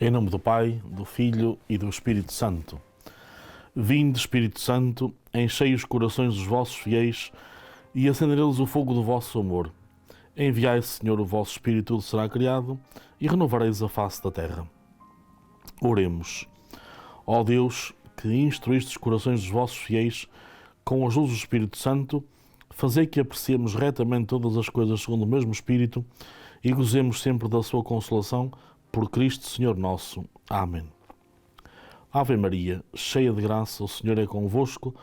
Em nome do Pai, do Filho e do Espírito Santo. Vinde, Espírito Santo, enchei os corações dos vossos fiéis e acendei neles o fogo do vosso amor. Enviai, Senhor, o vosso Espírito, tudo será criado e renovareis a face da terra. Oremos. Ó Deus, que instruíste os corações dos vossos fiéis com a luz do Espírito Santo, fazei que apreciemos retamente todas as coisas segundo o mesmo Espírito e gozemos sempre da sua consolação, por Cristo Senhor nosso. Amém. Ave Maria, cheia de graça, o Senhor é convosco.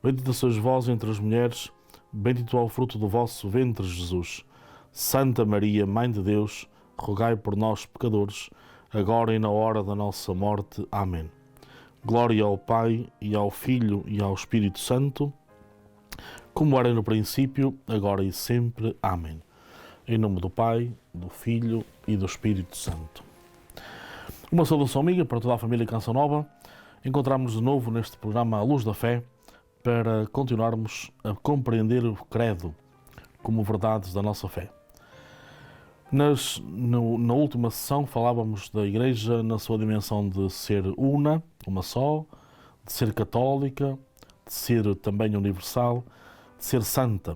Bendita sois vós entre as mulheres, bendito é o fruto do vosso ventre, Jesus. Santa Maria, Mãe de Deus, rogai por nós, pecadores, agora e na hora da nossa morte. Amém. Glória ao Pai, e ao Filho, e ao Espírito Santo, como era no princípio, agora e sempre. Amém. Em nome do Pai, do Filho e do Espírito Santo. Uma saudação amiga para toda a família Canção Nova. Encontramos de novo neste programa A Luz da Fé para continuarmos a compreender o credo como verdades da nossa fé. Na última sessão falávamos da Igreja na sua dimensão de ser una, uma só, de ser católica, de ser também universal, de ser santa.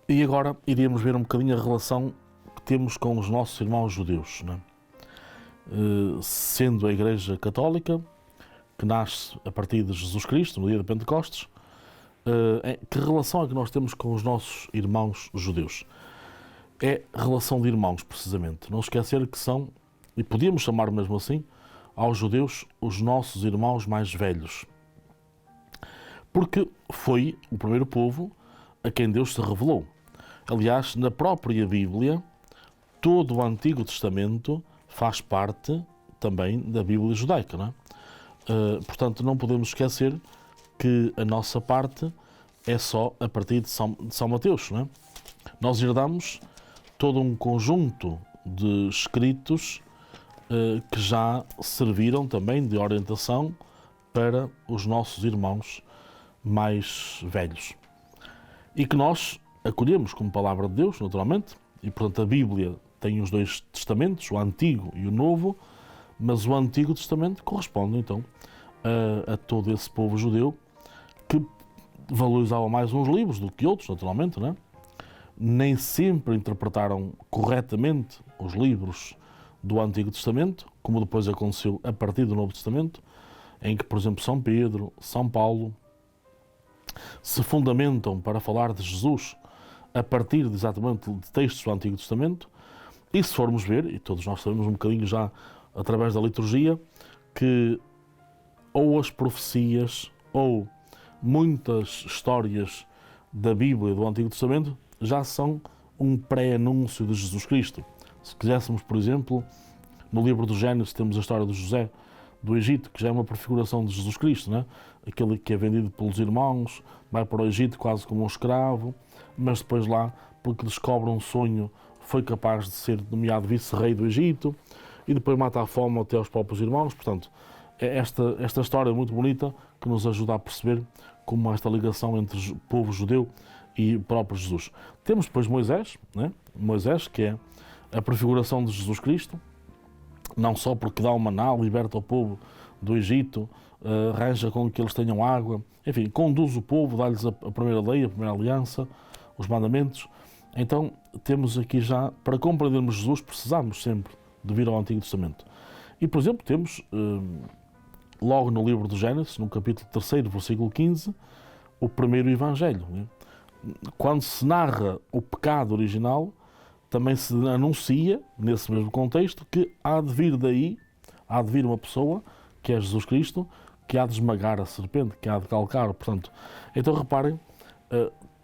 E agora iríamos ver um bocadinho a relação que temos com os nossos irmãos judeus, não é? Sendo a Igreja Católica, que nasce a partir de Jesus Cristo, no dia de Pentecostes, que relação é que nós temos com os nossos irmãos judeus? É relação de irmãos, precisamente. Não esquecer que são, e podíamos chamar mesmo assim, aos judeus os nossos irmãos mais velhos. Porque foi o primeiro povo a quem Deus se revelou. Aliás, na própria Bíblia, todo o Antigo Testamento faz parte também da Bíblia judaica, não é? Portanto, não podemos esquecer que a nossa parte é só a partir de São Mateus, não é? Nós herdamos todo um conjunto de escritos que já serviram também de orientação para os nossos irmãos mais velhos. E que nós acolhemos como palavra de Deus, naturalmente, e portanto a Bíblia tem os dois testamentos, o Antigo e o Novo, mas o Antigo Testamento corresponde então a todo esse povo judeu que valorizava mais uns livros do que outros, naturalmente, não é? Nem sempre interpretaram corretamente os livros do Antigo Testamento, como depois aconteceu a partir do Novo Testamento, em que, por exemplo, São Pedro, São Paulo se fundamentam para falar de Jesus a partir de, exatamente de textos do Antigo Testamento. E se formos ver, e todos nós sabemos um bocadinho já através da liturgia, que ou as profecias ou muitas histórias da Bíblia do Antigo Testamento já são um pré-anúncio de Jesus Cristo. Se quiséssemos, por exemplo, no livro do Gênesis temos a história de José do Egito, que já é uma prefiguração de Jesus Cristo, não é? Aquele que é vendido pelos irmãos, vai para o Egito quase como um escravo, mas depois lá, porque descobre um sonho, foi capaz de ser nomeado vice-rei do Egito e depois mata a fome até aos próprios irmãos. Portanto, é esta história muito bonita que nos ajuda a perceber como esta ligação entre o povo judeu e o próprio Jesus. Temos depois Moisés, né? Moisés, que é a prefiguração de Jesus Cristo, não só porque dá o maná, liberta o povo do Egito, arranja com que eles tenham água, enfim, conduz o povo, dá-lhes a primeira lei, a primeira aliança, os mandamentos. Então, temos aqui já, para compreendermos Jesus, precisamos sempre de vir ao Antigo Testamento. E, por exemplo, temos, logo no livro do Gênesis, no capítulo 3, versículo 15, o primeiro Evangelho, né? Quando se narra o pecado original, também se anuncia, nesse mesmo contexto, que há de vir uma pessoa, que é Jesus Cristo, que há de esmagar a serpente, que há de calcar. Portanto, então reparem,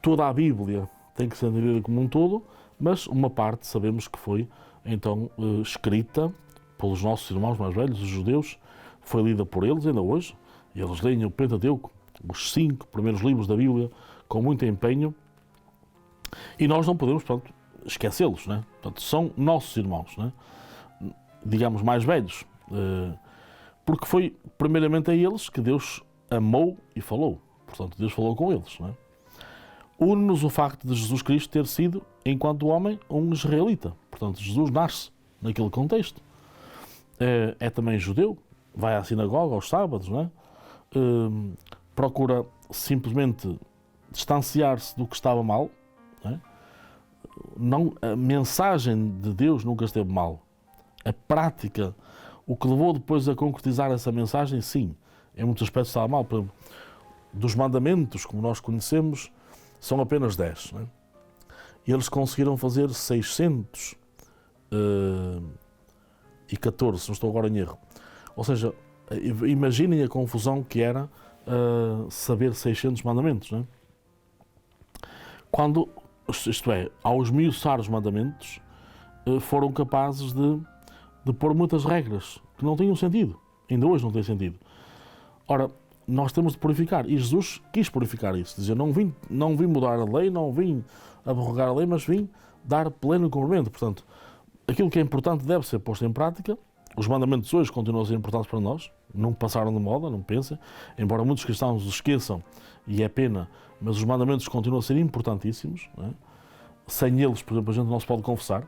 toda a Bíblia tem que ser entendida como um todo, mas uma parte sabemos que foi então escrita pelos nossos irmãos mais velhos, os judeus, foi lida por eles ainda hoje, e eles leem o Pentateuco, os 5 primeiros livros da Bíblia, com muito empenho, e nós não podemos, portanto, esquecê-los, né? Portanto, são nossos irmãos, né? Digamos, mais velhos, porque foi primeiramente a eles que Deus amou e falou. Portanto, Deus falou com eles, não é? Une-nos o facto de Jesus Cristo ter sido, enquanto homem, um israelita. Portanto, Jesus nasce naquele contexto. é também judeu, vai à sinagoga aos sábados, não é? Procura simplesmente distanciar-se do que estava mal, não é? A mensagem de Deus nunca esteve mal. A prática, o que levou depois a concretizar essa mensagem, sim, em muitos aspectos estava mal. Por exemplo, dos mandamentos, como nós conhecemos, são apenas 10. Não é? E eles conseguiram fazer 614, se não estou agora em erro. Ou seja, imaginem a confusão que era saber 600 mandamentos. Não é? Quando, isto é, ao esmiuçar os mandamentos, foram capazes de pôr muitas regras que não tinham sentido. Ainda hoje não tem sentido. Ora, nós temos de purificar. E Jesus quis purificar isso. Dizer, não vim mudar a lei, não vim aborregar a lei, mas vim dar pleno cumprimento. Portanto, aquilo que é importante deve ser posto em prática. Os mandamentos hoje continuam a ser importantes para nós. Não passaram de moda, não pensem. Embora muitos cristãos os esqueçam, e é pena, mas os mandamentos continuam a ser importantíssimos. Não é? Sem eles, por exemplo, a gente não se pode confessar.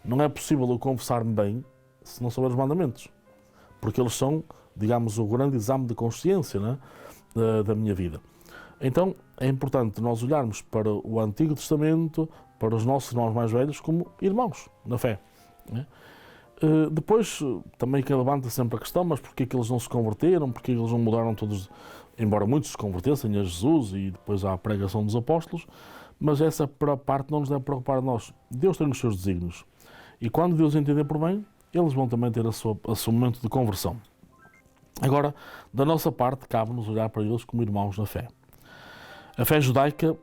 Não é possível eu confessar-me bem se não souber os mandamentos. Porque eles são, digamos, o grande exame de consciência, não é? da minha vida. Então, é importante nós olharmos para o Antigo Testamento, para os nossos irmãos mais velhos, como irmãos na fé. Não é? Depois, também que levanta sempre a questão, mas porquê que eles não se converteram, porquê que eles não mudaram todos, embora muitos se convertessem a Jesus e depois à pregação dos apóstolos, mas essa parte não nos deve preocupar a nós. Deus tem os seus desígnios. E quando Deus entender por bem, eles vão também ter o seu momento de conversão. Agora, da nossa parte, cabe-nos olhar para eles como irmãos na fé. A fé judaica,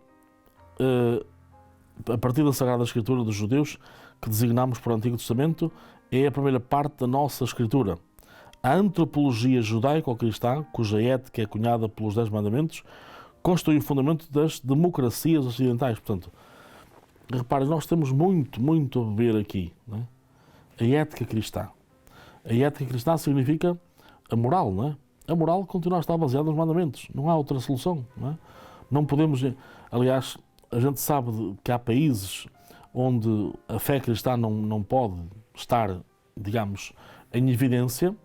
a partir da Sagrada Escritura dos judeus, que designamos para o Antigo Testamento, é a primeira parte da nossa Escritura. A antropologia judaico-cristã, cuja ética é cunhada pelos 10 mandamentos, constitui o fundamento das democracias ocidentais. Portanto, reparem, nós temos muito a beber aqui. Não é? A ética cristã. A ética cristã significa a moral, não é? A moral continua a estar baseada nos mandamentos. Não há outra solução, não é? Não podemos... Aliás, a gente sabe que há países onde a fé cristã não pode estar, digamos, em evidência,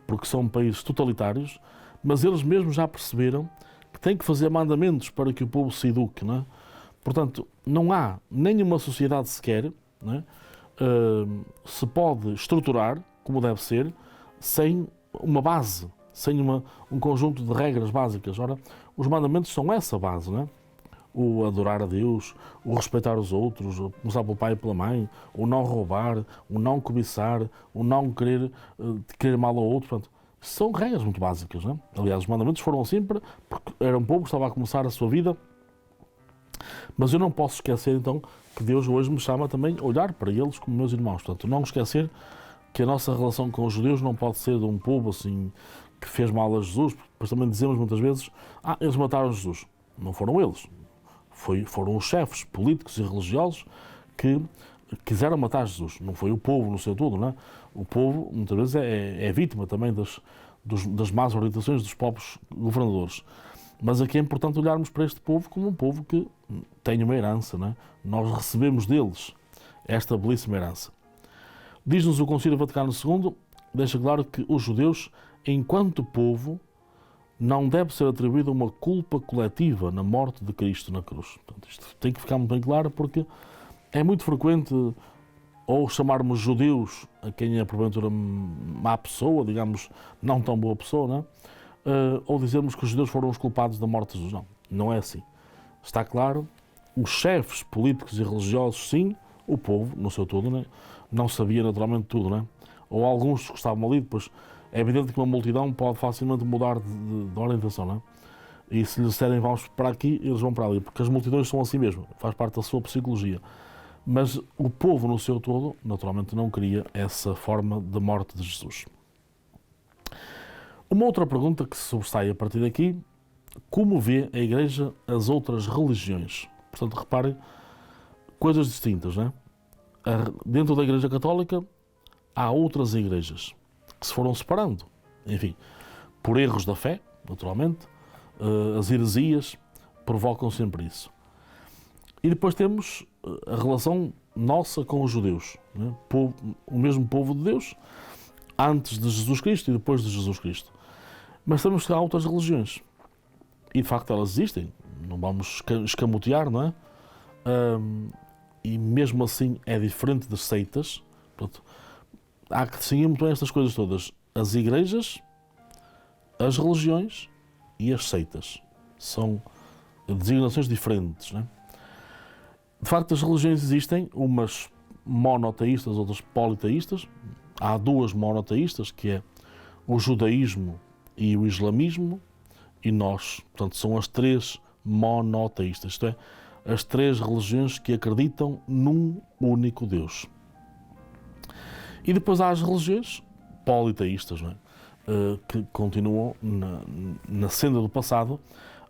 porque são países totalitários, mas eles mesmos já perceberam que têm que fazer mandamentos para que o povo se eduque, não é? Portanto, não há nenhuma sociedade sequer, não é? Se pode estruturar, como deve ser, sem uma base, sem um conjunto de regras básicas. Ora, os mandamentos são essa base, não é? O adorar a Deus, o respeitar os outros, o começar pelo pai e pela mãe, o não roubar, o não cobiçar, o não querer mal ao outro. Portanto, são regras muito básicas, não é? Aliás, os mandamentos foram assim porque era um povo que estava a começar a sua vida. Mas eu não posso esquecer, então, que Deus hoje me chama também a olhar para eles como meus irmãos. Portanto, não esquecer que a nossa relação com os judeus não pode ser de um povo assim que fez mal a Jesus, porque depois também dizemos muitas vezes, eles mataram Jesus. Não foram eles. Foram os chefes políticos e religiosos que quiseram matar Jesus. Não foi o povo no seu todo, não é? O povo, muitas vezes, é vítima também das más orientações dos povos governadores. Mas aqui é importante olharmos para este povo como um povo que tem uma herança, não é? Nós recebemos deles esta belíssima herança. Diz-nos o Concílio Vaticano II, deixa claro que os judeus, enquanto povo, não deve ser atribuída uma culpa coletiva na morte de Cristo na cruz. Portanto, isto tem que ficar muito bem claro, porque é muito frequente ou chamarmos judeus a quem é porventura má pessoa, digamos, não tão boa pessoa, não é? Ou dizermos que os judeus foram os culpados da morte de Jesus. Não é assim. Está claro, os chefes políticos e religiosos, sim, o povo, no seu todo, né, não sabia naturalmente tudo, né? Ou alguns que estavam ali, depois é evidente que uma multidão pode facilmente mudar de orientação, né? E se lhes disserem vamos para aqui, eles vão para ali, porque as multidões são assim mesmo, faz parte da sua psicologia. Mas o povo, no seu todo, naturalmente não queria essa forma de morte de Jesus. Uma outra pergunta que se sobressai a partir daqui, como vê a Igreja as outras religiões? Portanto, reparem, coisas distintas, não é? Dentro da Igreja Católica há outras igrejas que se foram separando, enfim, por erros da fé, naturalmente, as heresias provocam sempre isso. E depois temos a relação nossa com os judeus, não é? O mesmo povo de Deus, antes de Jesus Cristo e depois de Jesus Cristo. Mas sabemos que há outras religiões. E de facto elas existem. Não vamos escamotear, não é? E mesmo assim é diferente das seitas. Portanto, há que distinguir muito bem estas coisas todas. As igrejas, as religiões e as seitas. São designações diferentes, não é? De facto, as religiões existem, umas monoteístas, outras politeístas. Há duas monoteístas, que é o judaísmo e o islamismo, e nós, portanto, são as três monoteístas, isto é, as três religiões que acreditam num único Deus. E depois há as religiões politeístas, não é? Que continuam na senda do passado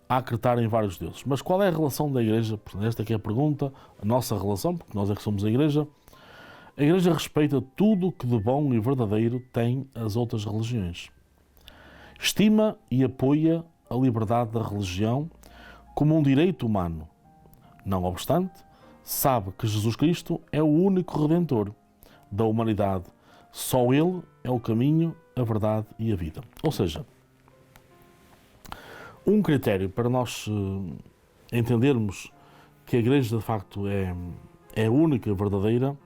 a acreditar em vários deuses. Mas qual é a relação da Igreja? Esta aqui é a pergunta, a nossa relação, porque nós é que somos a Igreja. A Igreja respeita tudo o que de bom e verdadeiro tem as outras religiões. Estima e apoia a liberdade da religião como um direito humano. Não obstante, sabe que Jesus Cristo é o único Redentor da humanidade. Só Ele é o caminho, a verdade e a vida. Ou seja, um critério para nós entendermos que a Igreja de facto é única e verdadeira,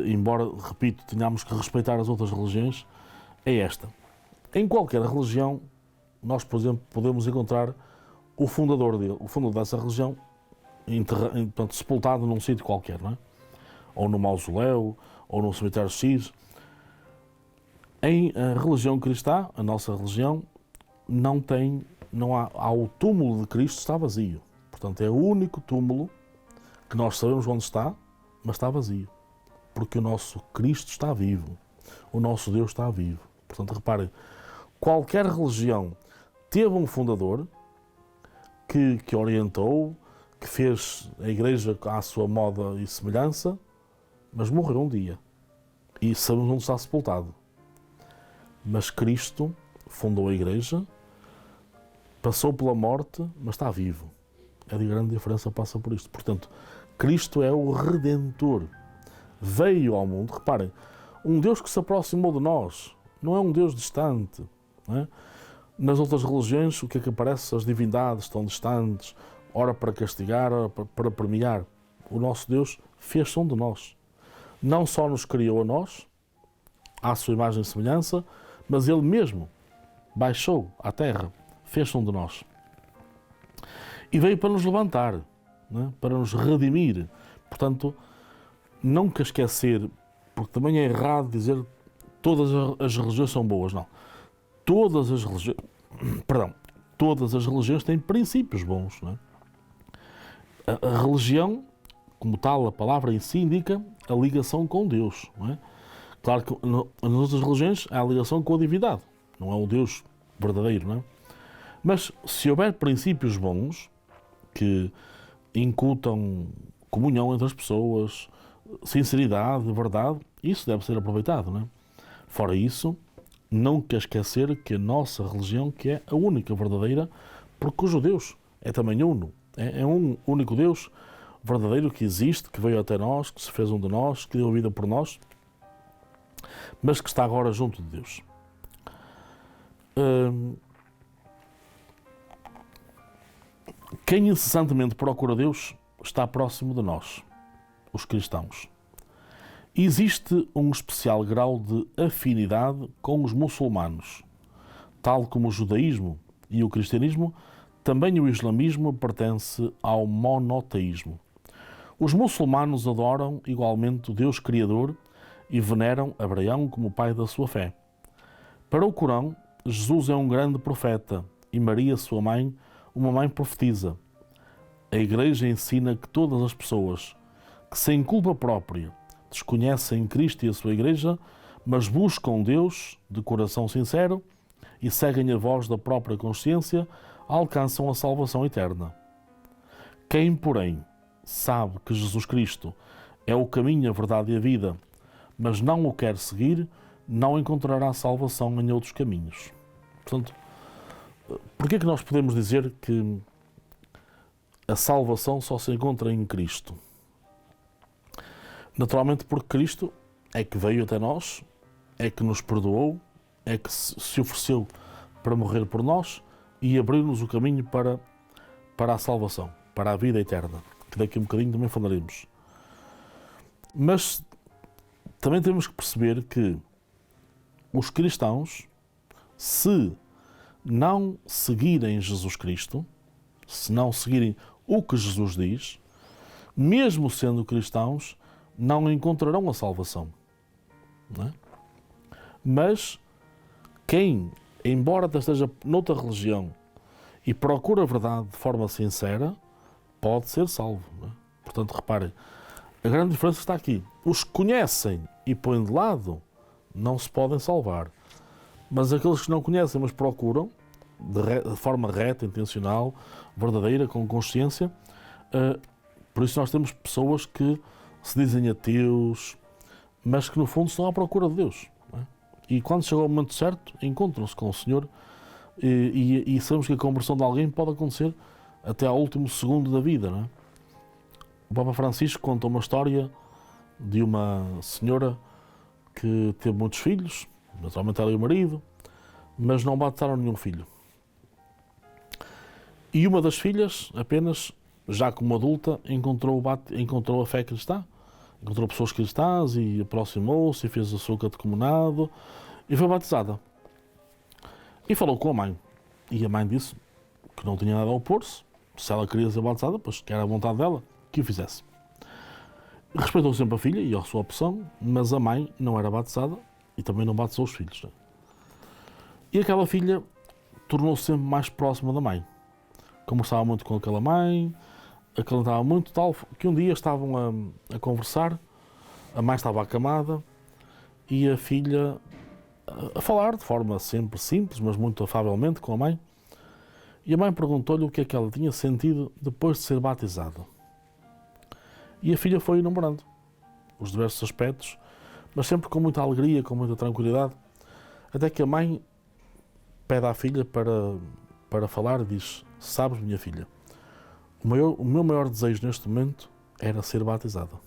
embora, repito, tenhamos que respeitar as outras religiões, é esta. Em qualquer religião, nós, por exemplo, podemos encontrar o fundador dessa religião portanto, sepultado num sítio qualquer, não é? Ou no mausoléu, ou num cemitério X. Em religião cristã, a nossa religião, há o túmulo de Cristo está vazio. Portanto, é o único túmulo que nós sabemos onde está, mas está vazio. Porque o nosso Cristo está vivo. O nosso Deus está vivo. Portanto, reparem, qualquer religião teve um fundador que orientou, que fez a Igreja à sua moda e semelhança, mas morreu um dia. E sabemos onde está sepultado. Mas Cristo fundou a Igreja, passou pela morte, mas está vivo. É de grande diferença, passa por isto. Portanto, Cristo é o Redentor. Veio ao mundo, reparem, um Deus que se aproximou de nós, não é um Deus distante. Não é? Nas outras religiões, o que é que aparece? As divindades estão distantes, ora para castigar, ora para premiar. O nosso Deus fez-se um de nós. Não só nos criou a nós, à sua imagem e semelhança, mas Ele mesmo baixou à terra, fez-se um de nós. E veio para nos levantar, não é? Para nos redimir. Portanto, nunca esquecer, porque também é errado dizer que todas as religiões são boas, não. Todas as religiões têm princípios bons, não é? A religião, como tal, a palavra em si indica a ligação com Deus, não é? Claro que nas outras religiões há a ligação com a divindade, não é o Deus verdadeiro, não é? Mas se houver princípios bons que incutam comunhão entre as pessoas, sinceridade, verdade, isso deve ser aproveitado, não é? Fora isso, nunca esquecer que a nossa religião que é a única verdadeira, porque o Deus é também uno, é um único Deus verdadeiro que existe, que veio até nós, que se fez um de nós, que deu a vida por nós, mas que está agora junto de Deus. Quem incessantemente procura Deus está próximo de nós, os cristãos. Existe um especial grau de afinidade com os muçulmanos. Tal como o judaísmo e o cristianismo, também o islamismo pertence ao monoteísmo. Os muçulmanos adoram igualmente o Deus Criador e veneram Abraão como pai da sua fé. Para o Corão, Jesus é um grande profeta e Maria, sua mãe, uma mãe profetisa. A Igreja ensina que todas as pessoas que, sem culpa própria, desconhecem Cristo e a sua Igreja, mas buscam Deus de coração sincero e seguem a voz da própria consciência, alcançam a salvação eterna. Quem, porém, sabe que Jesus Cristo é o caminho, a verdade e a vida, mas não o quer seguir, não encontrará salvação em outros caminhos. Portanto, porquê é que nós podemos dizer que a salvação só se encontra em Cristo? Naturalmente porque Cristo é que veio até nós, é que nos perdoou, é que se ofereceu para morrer por nós e abrir-nos o caminho para a salvação, para a vida eterna, que daqui a um bocadinho também falaremos. Mas também temos que perceber que os cristãos, se não seguirem Jesus Cristo, se não seguirem o que Jesus diz, mesmo sendo cristãos, não encontrarão a salvação. Não é? Mas quem, embora esteja noutra religião e procura a verdade de forma sincera, pode ser salvo. Não é? Portanto, reparem, a grande diferença está aqui. Os que conhecem e põem de lado não se podem salvar. Mas aqueles que não conhecem, mas procuram, de forma reta, intencional, verdadeira, com consciência, por isso nós temos pessoas que se dizem ateus, mas que no fundo estão à procura de Deus. Não é? E quando chega o momento certo, encontram-se com o Senhor e sabemos que a conversão de alguém pode acontecer até ao último segundo da vida. Não é? O Papa Francisco conta uma história de uma senhora que teve muitos filhos, naturalmente ela e o marido, mas não batizaram nenhum filho. E uma das filhas, apenas, já como adulta, encontrou a fé cristã, encontrou pessoas cristãs e aproximou-se e fez o seu catecumenado e foi batizada. E falou com a mãe. E a mãe disse que não tinha nada a opor-se, se ela queria ser batizada, pois que era a vontade dela, que o fizesse. Respeitou sempre a filha e a sua opção, mas a mãe não era batizada e também não batizou os filhos. Né? E aquela filha tornou-se sempre mais próxima da mãe. Conversava muito com aquela mãe, acalentava muito, tal, que um dia estavam a conversar, a mãe estava acamada e a filha a falar de forma sempre simples, mas muito afavelmente com a mãe. E a mãe perguntou-lhe o que é que ela tinha sentido depois de ser batizada. E a filha foi enumerando os diversos aspectos, mas sempre com muita alegria, com muita tranquilidade, até que a mãe pede à filha para falar e diz: sabes, minha filha, o meu maior desejo neste momento era ser batizada.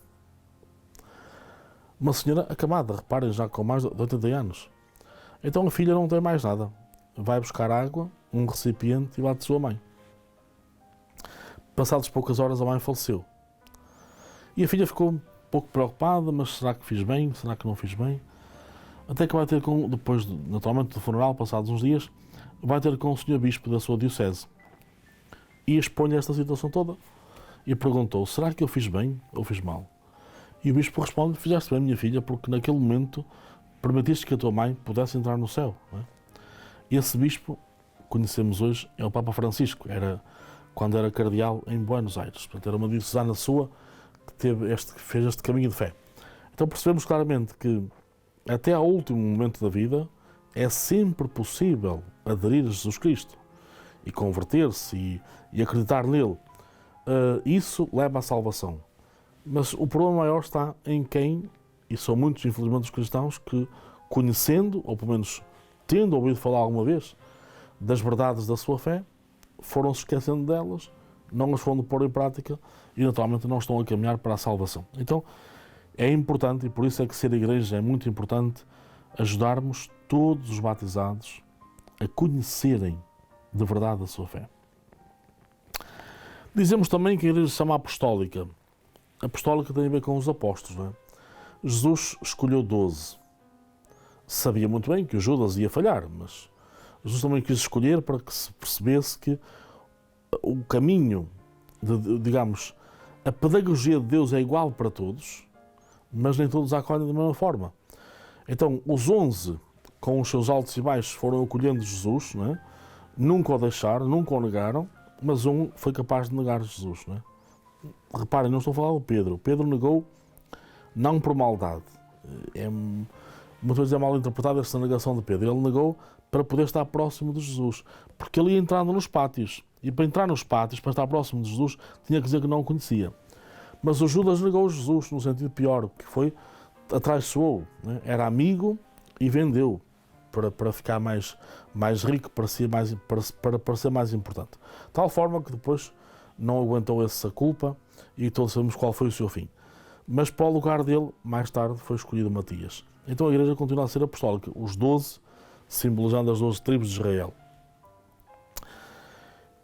Uma senhora acamada, reparem, já com mais de 80 anos. Então a filha não tem mais nada. Vai buscar água, um recipiente e batizou a mãe. Passadas poucas horas a mãe faleceu. E a filha ficou um pouco preocupada, mas será que fiz bem? Será que não fiz bem? Até que vai ter depois, naturalmente, do funeral, passados uns dias, vai ter com o senhor bispo da sua diocese. E expõe esta situação toda. E perguntou: será que eu fiz bem ou fiz mal? E o bispo responde: fizeste bem, minha filha, porque naquele momento permitiste que a tua mãe pudesse entrar no céu. Não é? E esse bispo, conhecemos hoje, é o Papa Francisco. Era quando era cardeal em Buenos Aires. Portanto, era uma diocesana sua que fez este caminho de fé. Então percebemos claramente que até ao último momento da vida é sempre possível aderir a Jesus Cristo e converter-se e acreditar nele. Isso leva à salvação. Mas o problema maior está em quem, e são muitos infelizmente os cristãos, que conhecendo, ou pelo menos tendo ouvido falar alguma vez das verdades da sua fé, foram se esquecendo delas, não as foram pôr em prática e naturalmente não estão a caminhar para a salvação. Então é importante, e por isso é que ser igreja é muito importante, ajudarmos todos os batizados a conhecerem de verdade a sua fé. Dizemos também que a igreja se chama apostólica. Apostólica tem a ver com os apóstolos. Não é? Jesus escolheu 12. Sabia muito bem que o Judas ia falhar, mas Jesus também quis escolher para que se percebesse que o caminho, digamos, a pedagogia de Deus é igual para todos, mas nem todos a acolhem da mesma forma. Então, os 11, com os seus altos e baixos, foram acolhendo Jesus, não é? Nunca o deixaram, nunca o negaram, mas um foi capaz de negar Jesus. Não é? Reparem, não estou a falar do Pedro. Pedro negou não por maldade. Muitas vezes é mal interpretada esta negação de Pedro. Ele negou para poder estar próximo de Jesus, porque ele ia entrando nos pátios. E para entrar nos pátios, para estar próximo de Jesus, tinha que dizer que não o conhecia. Mas o Judas negou Jesus no sentido pior, que foi atraiçoou. Né? Era amigo e vendeu para ficar mais rico, para ser mais importante. De tal forma que depois não aguentou essa culpa e todos sabemos qual foi o seu fim. Mas para o lugar dele, mais tarde, foi escolhido Matias. então a Igreja continua a ser apostólica. Os 12 simbolizando as 12 tribos de Israel.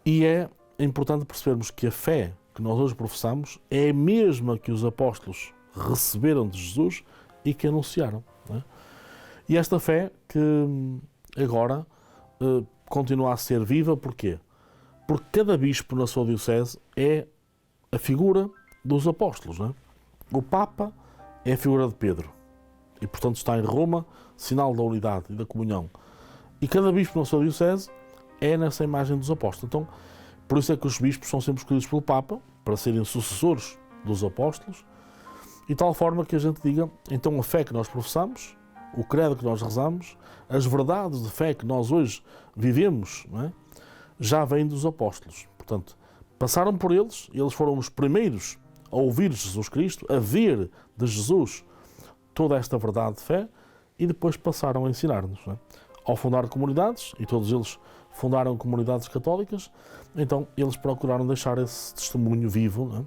E é importante percebermos que a fé que nós hoje professamos é a mesma que os apóstolos receberam de Jesus e que anunciaram. Não é? E esta fé que agora continua a ser viva, porquê? Porque cada bispo na sua diocese é a figura dos apóstolos. Não é? O Papa é a figura de Pedro e, portanto, está em Roma, sinal da unidade e da comunhão. E cada bispo na sua diocese é nessa imagem dos apóstolos. Então, por isso é que os bispos são sempre escolhidos pelo Papa, para serem sucessores dos apóstolos, e de tal forma que a gente diga, então a fé que nós professamos, o credo que nós rezamos, as verdades de fé que nós hoje vivemos, não é? Já vêm dos apóstolos. Portanto, passaram por eles foram os primeiros a ouvir Jesus Cristo, a ver de Jesus toda esta verdade de fé, e depois passaram a ensinar-nos. Não é? Ao fundar comunidades, e todos eles fundaram comunidades católicas, então eles procuraram deixar esse testemunho vivo. Não é?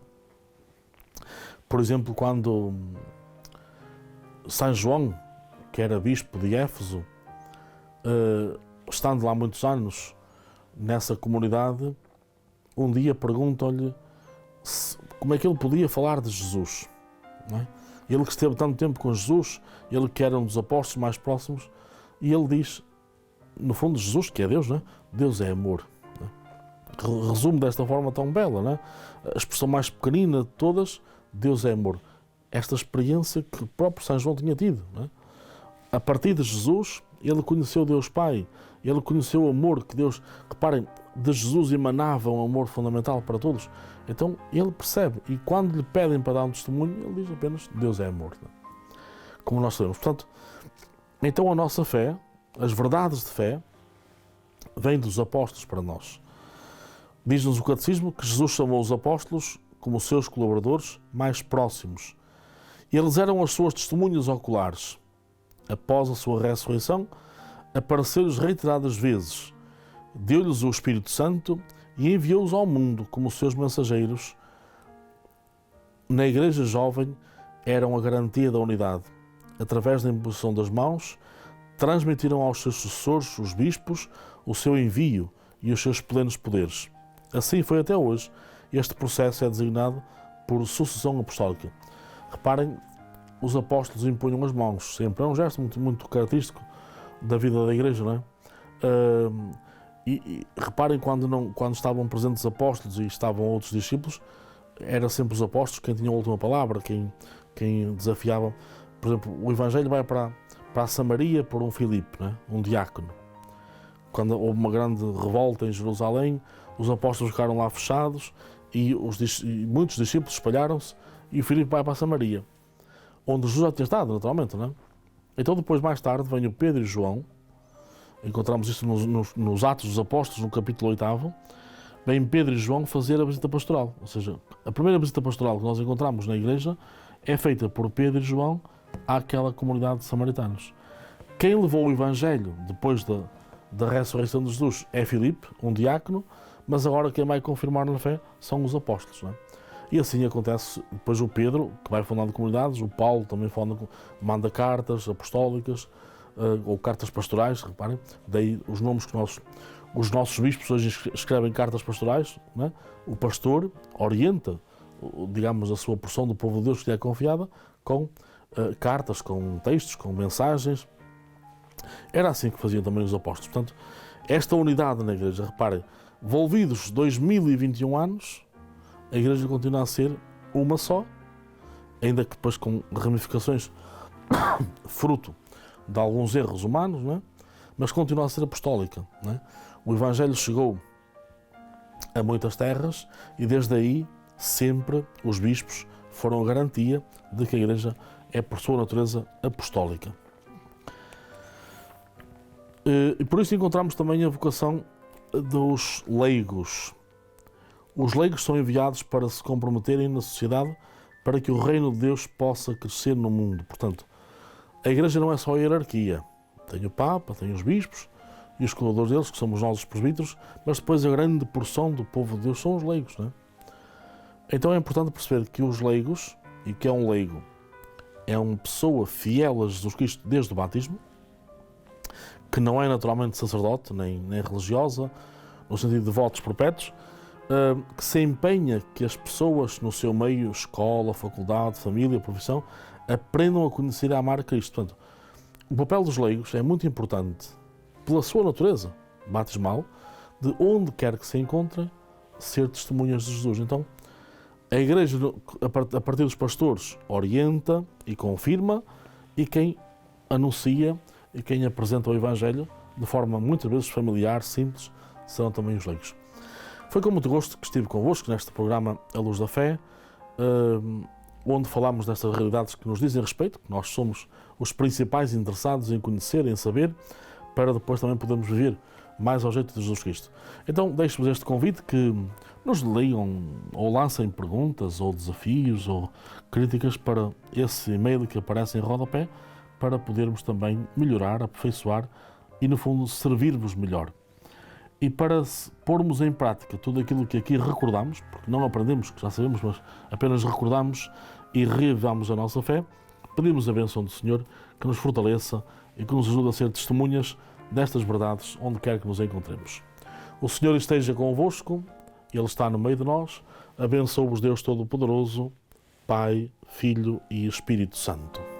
Por exemplo, quando São João, que era bispo de Éfeso, estando lá muitos anos nessa comunidade, um dia perguntam-lhe como é que ele podia falar de Jesus. Não é? Ele que esteve tanto tempo com Jesus, ele que era um dos apóstolos mais próximos, e ele diz, no fundo, Jesus, que é Deus, não é? Deus é amor. Não é? Resume desta forma tão bela, não é? A expressão mais pequenina de todas, Deus é amor. Esta experiência que o próprio São João tinha tido. Não é? A partir de Jesus, ele conheceu Deus Pai, ele conheceu o amor que Deus... Reparem, de Jesus emanava um amor fundamental para todos. Então, ele percebe, e quando lhe pedem para dar um testemunho, ele diz apenas, Deus é amor. Não é? Como nós sabemos. Portanto, então a nossa fé, as verdades de fé, vêm dos apóstolos para nós. Diz-nos o Catecismo que Jesus chamou os apóstolos como seus colaboradores mais próximos. Eles eram as suas testemunhas oculares. Após a sua ressurreição, apareceu-lhes reiteradas vezes, deu-lhes o Espírito Santo e enviou-os ao mundo como seus mensageiros. Na Igreja Jovem eram a garantia da unidade. Através da imposição das mãos, transmitiram aos seus sucessores, os bispos, o seu envio e os seus plenos poderes. Assim foi até hoje. Este processo é designado por sucessão apostólica. Reparem, os apóstolos impunham as mãos, sempre. É um gesto muito característico da vida da Igreja, não é? E reparem, quando estavam presentes os apóstolos e estavam outros discípulos, era sempre os apóstolos quem tinha a última palavra, quem desafiava. Por exemplo, o Evangelho vai para a Samaria por um Filipe, não é? Um diácono. Quando houve uma grande revolta em Jerusalém, os apóstolos ficaram lá fechados e muitos discípulos espalharam-se e o Filipe vai para a Samaria, onde Jesus já tinha estado, naturalmente, não é? Então depois, mais tarde, vem o Pedro e João, encontramos isto nos Atos dos Apóstolos, no capítulo 8º, vem Pedro e João fazer a visita pastoral, ou seja, a primeira visita pastoral que nós encontramos na Igreja é feita por Pedro e João àquela comunidade de samaritanos. Quem levou o Evangelho depois da ressurreição de Jesus é Filipe, um diácono, mas agora quem vai confirmar na fé são os apóstolos. Não é? E assim acontece depois o Pedro, que vai fundando comunidades, o Paulo também manda cartas apostólicas, ou cartas pastorais, reparem, daí os nomes que os nossos bispos hoje escrevem cartas pastorais, não é? O pastor orienta, digamos, a sua porção do povo de Deus que lhe é confiada, com cartas, com textos, com mensagens. Era assim que faziam também os apóstolos. Portanto, esta unidade na Igreja, reparem, envolvidos 2021 anos, a Igreja continua a ser uma só, ainda que depois com ramificações fruto de alguns erros humanos, não é? Mas continua a ser apostólica. Não é? O Evangelho chegou a muitas terras e desde aí sempre os bispos foram a garantia de que a Igreja é por sua natureza apostólica. E por isso encontramos também a vocação dos leigos. Os leigos são enviados para se comprometerem na sociedade para que o reino de Deus possa crescer no mundo. Portanto, a Igreja não é só a hierarquia. Tem o Papa, tem os bispos e os colaboradores deles, que somos nós os presbíteros, mas depois a grande porção do povo de Deus são os leigos. Não é? Então é importante perceber que os leigos, e que é um leigo, é uma pessoa fiel a Jesus Cristo desde o batismo, que não é naturalmente sacerdote, nem religiosa, no sentido de votos perpétuos, que se empenha que as pessoas no seu meio, escola, faculdade, família, profissão, aprendam a conhecer e a amar Cristo. Portanto, o papel dos leigos é muito importante, pela sua natureza batismal, de onde quer que se encontrem, ser testemunhas de Jesus. Então, a Igreja, a partir dos pastores, orienta e confirma, e quem anuncia e quem apresenta o Evangelho, de forma muitas vezes familiar, simples, serão também os leigos. Foi com muito gosto que estive convosco neste programa A Luz da Fé, onde falámos destas realidades que nos dizem respeito, que nós somos os principais interessados em conhecer, em saber, para depois também podermos viver mais ao jeito de Jesus Cristo. Então deixo-vos este convite, que nos ligam ou lancem perguntas ou desafios ou críticas para esse e-mail que aparece em rodapé, para podermos também melhorar, aperfeiçoar e, no fundo, servir-vos melhor. E para pormos em prática tudo aquilo que aqui recordamos, porque não aprendemos, que já sabemos, mas apenas recordamos e reavivamos a nossa fé, pedimos a bênção do Senhor que nos fortaleça e que nos ajude a ser testemunhas destas verdades onde quer que nos encontremos. O Senhor esteja convosco, Ele está no meio de nós. Abençoe-vos Deus Todo-Poderoso, Pai, Filho e Espírito Santo.